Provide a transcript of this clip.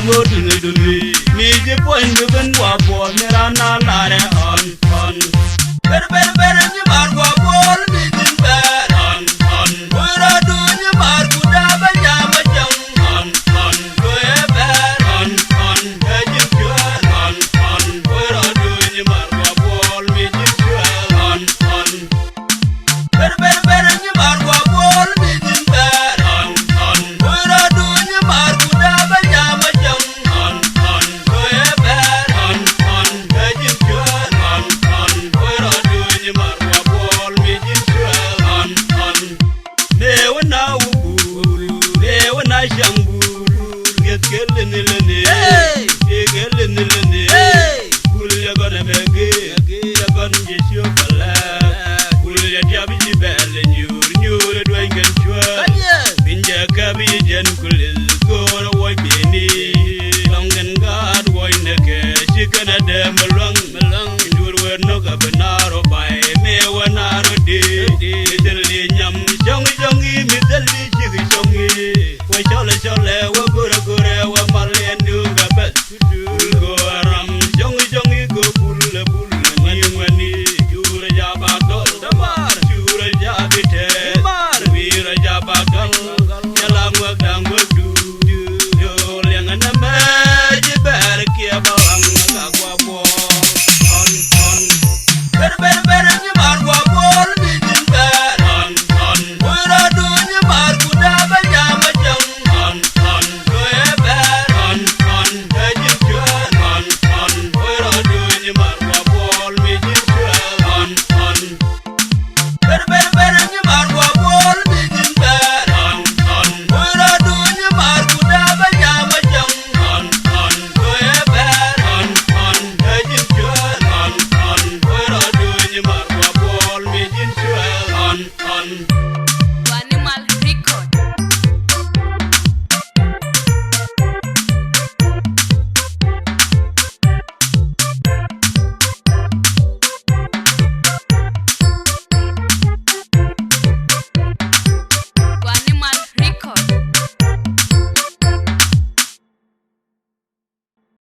go to me. Me the point given what was Mirana Lare on. Better, you are what wall me in bed on. Where I do you are good up and yama young on. Go bed on. Edge on. Where I do you are what wall me on. Better, you are what wall me in bed on. Where I do you are good up and yama young on. Go bed on. Edge on. Where I do you are what wall me on. Never now, never now, get killing the lane. Pull your gonna beg it, you're gonna get your ballad. Pull your jabby bell and you're doing it. Pinja cabbage and cool, go away, Benny. Long and God, why neck, chicken at them.